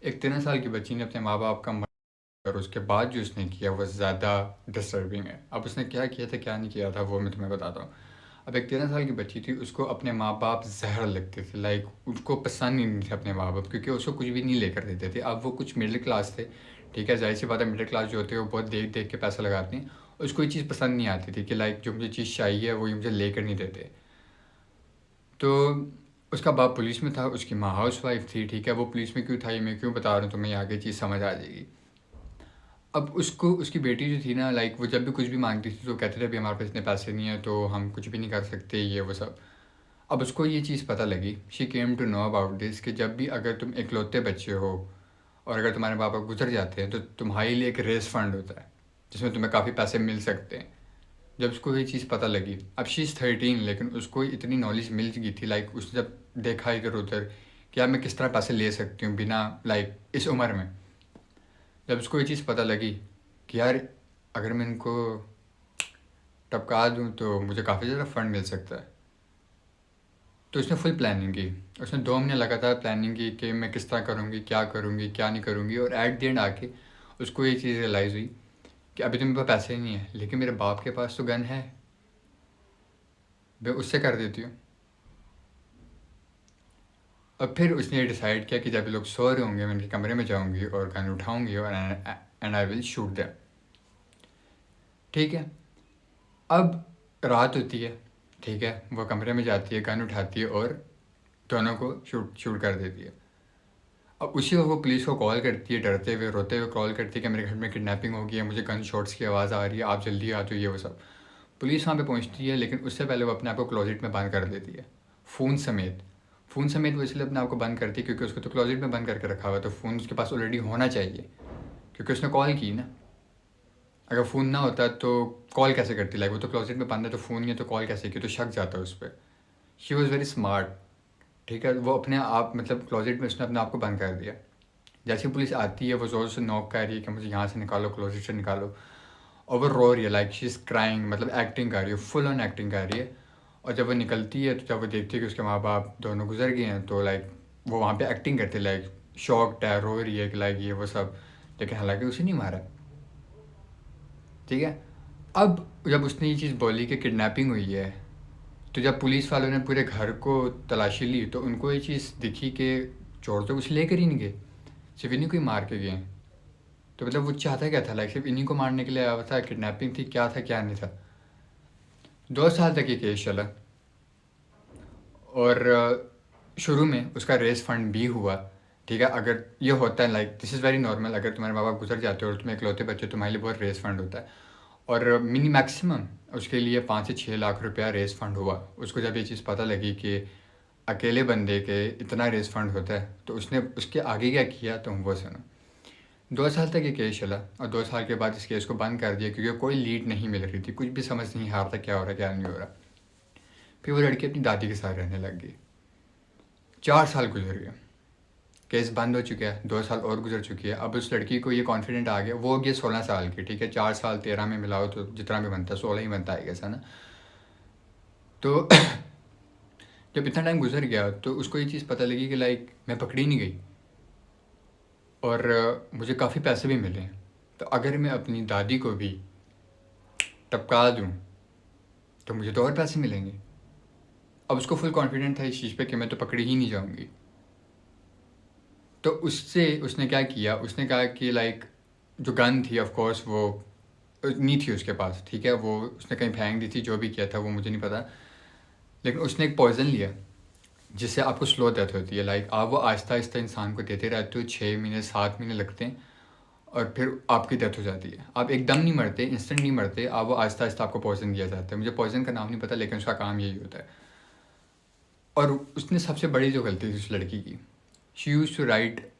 एक 13 साल की बच्ची ने अपने माँ बाप का मर्डर और उसके बाद जो उसने किया वो ज़्यादा डिस्टर्बिंग है। अब उसने क्या किया था क्या नहीं किया था वो मैं तुम्हें बताता हूँ। अब एक 13 साल की बच्ची थी, उसको अपने माँ बाप जहर लगते थे। लाइक उसको पसंद ही नहीं थे अपने माँ बाप, क्योंकि उसको कुछ भी नहीं लेकर देते थे। अब वो कुछ मिडिल क्लास थे, ठीक है, जाहिर सी बात है, मिडिल क्लास जो होते हैं वो बहुत देख देख के पैसा लगाते हैं। उसको ये चीज़ पसंद नहीं आती थी कि लाइक जो मुझे चीज़ चाहिए वो ये मुझे लेकर नहीं देते। तो उसका बाप पुलिस में था, उसकी माँ हाउस वाइफ थी, ठीक है। वो पुलिस में क्यों था ये मैं क्यों बता रहा हूँ, तुम्हें आगे चीज़ समझ आ जाएगी। अब उसको उसकी बेटी जो थी ना, लाइक वो जब भी कुछ भी मांगती थी तो कहते थे अभी हमारे पास इतने पैसे नहीं है तो हम कुछ भी नहीं कर सकते, ये वो सब। अब उसको ये चीज़ पता लगी, she came to know about this, कि जब भी अगर तुम इकलौते बच्चे हो और अगर तुम्हारे पापा गुजर जाते हैं तो तुम्हारे लिए एक रेस फंड होता है जिसमें तुम्हें काफ़ी पैसे मिल सकते हैं। जब उसको ये चीज़ पता लगी, अब शी इज़ 13, लेकिन उसको इतनी नॉलेज मिल गई थी, लाइक उसने जब देखा इधर उधर कि यार मैं किस तरह पैसे ले सकती हूँ बिना, लाइक इस उम्र में, जब उसको ये चीज़ पता लगी कि यार अगर मैं इनको टपका दूँ तो मुझे काफ़ी ज़्यादा फंड मिल सकता है, तो उसने फुल प्लानिंग की। उसने 2 महीने लगातार प्लानिंग की कि मैं किस तरह करूँगी, क्या नहीं करूँगी, और एट द एंड आके उसको ये चीज़ रियलाइज़ हुई कि अभी तो मेरे पास पैसे नहीं है, लेकिन मेरे बाप के पास तो गन है, मैं उससे कर देती हूँ। और फिर उसने डिसाइड किया कि जब ये लोग सो रहे होंगे मैं उनके कमरे में जाऊँगी और गन उठाऊँगी और and I will shoot them, ठीक है। अब रात होती है, ठीक है, वो कमरे में जाती है, गन उठाती है और दोनों को शूट शूट कर देती है। अब उसी वक्त वो पुलिस को कॉल करती है, डरते हुए रोते हुए कॉल करती है कि मेरे घर में किडनैपिंग हो गई है, मुझे गन शॉट्स की आवाज़ आ रही है, आप जल्दी आ जाइए, वो सब। पुलिस वहाँ पे पहुँचती है, लेकिन उससे पहले वो अपने आप को क्लोजेट में बंद कर देती है, फ़ोन समेत। फ़ोन समेत वो इसलिए अपने आप को बंद करती है क्योंकि उसको तो क्लोजेट में बंद करके रखा हुआ है, तो फ़ोन उसके पास ऑलरेडी होना चाहिए, क्योंकि उसने कॉल की ना। अगर फ़ोन ना होता तो कॉल कैसे करती, लाइक वो तो क्लोजेट में बंद है तो फ़ोन नहीं है तो कॉल कैसे की, तो शक जाता है उस पर। शी वॉज़ वेरी स्मार्ट, ठीक है। वो अपने आप मतलब क्लोजेट में उसने अपने आप को बंद कर दिया। जैसे ही पुलिस आती है वो ज़ोर से नॉक कर रही है कि मुझे यहाँ से निकालो, क्लोजेट से निकालो, और वो रो रही है, लाइक शी इज़ क्राइंग, मतलब एक्टिंग कर रही है, फुल ऑन एक्टिंग कर रही है। और जब वो निकलती है तो जब वो देखती है कि उसके माँ बाप दोनों गुजर गए हैं तो लाइक वो वहाँ पे एक्टिंग करती है, लाइक शॉक्ड है, रो रही है कि लाइक ये वो सब, लेकिन हालांकि उसे नहीं मारा, ठीक है। अब जब उसने ये चीज़ बोली कि किडनैपिंग हुई है, तो जब पुलिस वालों ने पूरे घर को तलाशी ली तो उनको ये चीज़ दिखी कि चोर तो कुछ लेकर ही नहीं गए, सिर्फ इन्हीं को ही मार के गए हैं। तो मतलब वो चाहता क्या था, लाइक सिर्फ इन्हीं को मारने के लिए आया था, किडनैपिंग थी, क्या था क्या नहीं था। 2 साल तक ये केस चला, और शुरू में उसका रेस फंड भी हुआ, ठीक है। अगर ये होता है, like this is very normal, अगर तुम्हारे माँ बाप गुजर जाते हो और तुम्हें इकलौते बच्चे, तुम्हारे लिए बहुत रेस फंड होता है। और मिनी मैक्सिमम उसके लिए 5 से 6 लाख रुपया रेस फंड हुआ। उसको जब ये चीज़ पता लगी कि अकेले बंदे के इतना रेस फंड होता है तो उसने उसके आगे क्या किया तुम वो सुनो। 2 साल तक ये केस चला और 2 साल के बाद इस केस को बंद कर दिया क्योंकि कोई लीड नहीं मिल रही थी, कुछ भी समझ नहीं आ रहा था क्या हो रहा क्या नहीं हो रहा। फिर वो लड़की अपनी दादी के साथ रहने लग गई। 4 साल गुजर गए, केस बंद हो चुका है, 2 साल और गुजर चुकी है। अब उस लड़की को ये कॉन्फिडेंट आ गया, वो हो गया 16 साल की, ठीक है। 4 साल 13 में मिलाओ तो जितना भी बनता है 16 ही बनता है कैसा ना। तो जब इतना टाइम गुजर गया तो उसको ये चीज़ पता लगी कि लाइक मैं पकड़ी नहीं गई और मुझे काफ़ी पैसे भी मिले, तो अगर मैं अपनी दादी को भी टपका दूँ तो मुझे तो और पैसे मिलेंगे। अब उसको फुल कॉन्फिडेंट था इस चीज़ पे कि मैं तो पकड़ी ही नहीं जाऊँगी। तो उससे उसने क्या किया, उसने कहा कि लाइक जो गन थी ऑफ कोर्स वो नहीं थी उसके पास, ठीक है, वो उसने कहीं फेंक दी थी, जो भी किया था वो मुझे नहीं पता। लेकिन उसने एक पॉइज़न लिया जिससे आपको स्लो डेथ होती है, लाइक आप वो आहिस्ता आहिस्ता इंसान को देते रहते हो, 6 महीने 7 महीने लगते हैं और फिर आपकी डेथ हो जाती है। आप एकदम नहीं मरते, इंस्टेंट नहीं मरते, आप वो आहिस्ता आहिस्ता आपको पॉइज़न दिया जाता है। मुझे पॉइज़न का नाम नहीं पता लेकिन उसका काम यही होता है। और उसने सबसे बड़ी जो गलती थी उस लड़की की, she use to write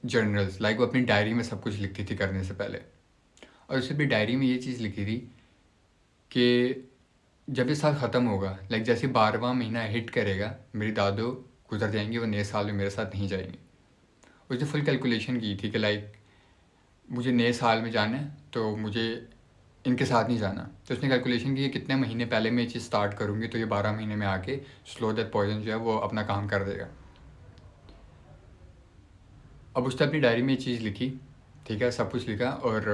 journals, like वो अपनी डायरी में सब कुछ लिखती थी करने से पहले। और उसने अपनी डायरी में ये चीज़ लिखी थी कि जब ये साल ख़त्म होगा, लाइक जैसे 12वां महीना हिट करेगा, मेरी दादो गुजर जाएंगी, वो नए साल में मेरे साथ नहीं जाएंगी। उसने फुल कैलकुलेशन की थी कि लाइक मुझे नए साल में जाना है तो मुझे इनके साथ नहीं जाना। तो उसने कैलकुलेशन की कि कितने महीने पहले मैं ये चीज़ स्टार्ट करूँगी तो ये 12 महीने में आके, 'स्लो डेथ पॉइज़न' जो है वो अपना काम कर देगा। अब उसने अपनी डायरी में ये चीज़ लिखी, ठीक है, सब कुछ लिखा और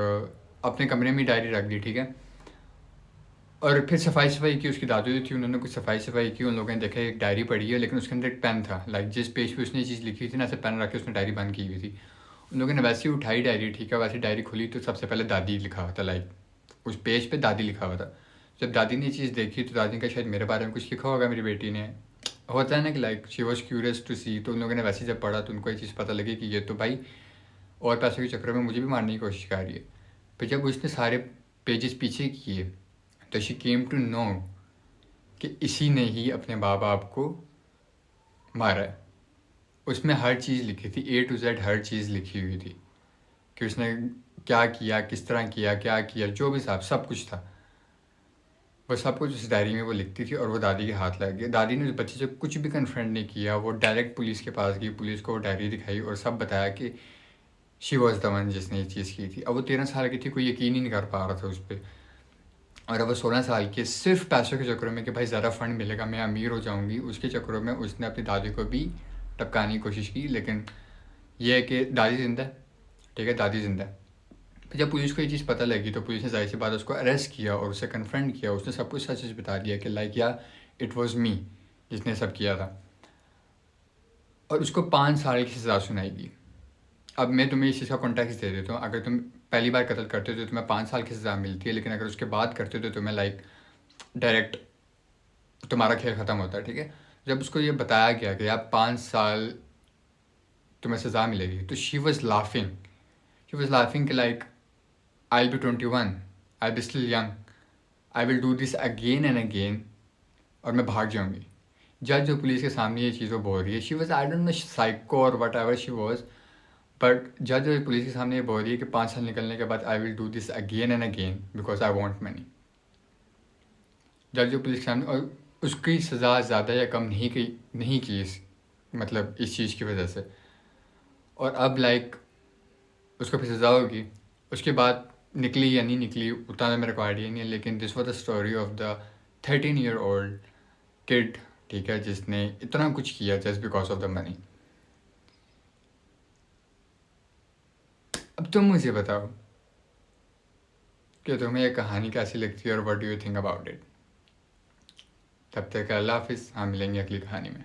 अपने कमरे में डायरी रख दी, ठीक है। और फिर सफाई की, उसकी दादी जो थी उन्होंने कुछ सफाई की, उन लोगों ने देखा एक डायरी पड़ी है लेकिन उसके अंदर एक पेन था, लाइक जिस पेज पे उसने ये चीज़ लिखी थी ना, ऐसे पेन रख के उसने डायरी बंद की हुई थी। उन लोगों ने वैसे ही उठाई डायरी, ठीक है, वैसे डायरी खुली तो सबसे पहले दादी लिखा हुआ था, लाइक उस पेज पे दादी लिखा हुआ था। जब दादी ने ये चीज़ देखी तो दादी का शायद मेरे बारे में कुछ लिखा होगा मेरी बेटी ने, होता है ना कि like she was curious to see. तो उन लोगों ने वैसे ही जब पढ़ा तो उनको ये चीज़ पता लगी कि ये तो भाई और पैसों के चक्कर में मुझे भी मारने की कोशिश कर रही है। फिर जब उसने सारे पेजेस पीछे किए तो शी केम टू नो कि इसी ने ही अपने माँ बाप को मारा है। उसमें हर चीज़ लिखी थी, A to Z हर चीज़ लिखी हुई थी कि उसने क्या किया, किस तरह किया, क्या किया, जो भी साहब सब कुछ था। वो सब कुछ उस डायरी में वो लिखती थी और वो दादी के हाथ लग गया। दादी ने उस बच्चे से कुछ भी कन्फ्रंट नहीं किया, वो डायरेक्ट पुलिस के पास गई, पुलिस को वो डायरी दिखाई और सब बताया कि शी वॉज द वन जिसने ये चीज़ की थी। अब वो 13 साल की थी, कोई यकीन ही नहीं कर पा रहा था उस पर। और अब वो 16 साल की, सिर्फ पैसों के चक्करों में कि भाई ज़्यादा फंड मिलेगा, मैं अमीर हो जाऊंगी, उसके चक्करों में उसने अपनी दादी को भी टपकाने की कोशिश की। लेकिन यह है कि दादी जिंदा है, ठीक है, दादी जिंदा है। फिर जब पुलिस को ये चीज़ पता लगी तो पुलिस ने जाहिर सी बात उसको अरेस्ट किया और उसे कन्फ्रंट किया। उसने सब कुछ सच बता दिया कि लाइक या इट वॉज मी जिसने सब किया था। और उसको 5 साल की सज़ा सुनाई गई। अब मैं तुम्हें इस चीज़ का कॉन्टेक्स्ट दे देता हूँ। अगर तुम पहली बार कत्ल करते हो तो तुम्हें 5 साल की सज़ा मिलती है, लेकिन अगर उसके बाद करते हो तो तुम्हें लाइक डायरेक्ट तुम्हारा खेल ख़त्म होता है, ठीक है। जब उसको ये बताया गया कि यार 5 साल तुम्हें सज़ा मिलेगी तो शी वॉज लाफिंग कि like I will be 21, I be still young, I will do this again and again, और मैं भाग जाऊंगी। जज जो पुलिस के सामने ये चीज़ वो बोल रही है, she was I don't know psycho और whatever she was, but जज जो पुलिस के सामने ये बोल रही है कि 5 साल निकलने के बाद I will do this again and again because I want money. जज जो पुलिस के सामने, और उसकी सज़ा ज़्यादा या कम नहीं की मतलब इस चीज़ की वजह से। और अब लाइक उसको फिर सज़ा होगी, उसके बाद निकली या नहीं निकली उतना तो मेरे को आइडिया नहीं है, लेकिन this was the story of the 13 year old kid, ठीक है, जिसने इतना कुछ किया just because of the money. अब तुम मुझे बताओ कि तुम्हें ये कहानी कैसी लगती है और what do you think about it. तब तक अल्लाह हाफिज़, हाँ मिलेंगे अगली कहानी में।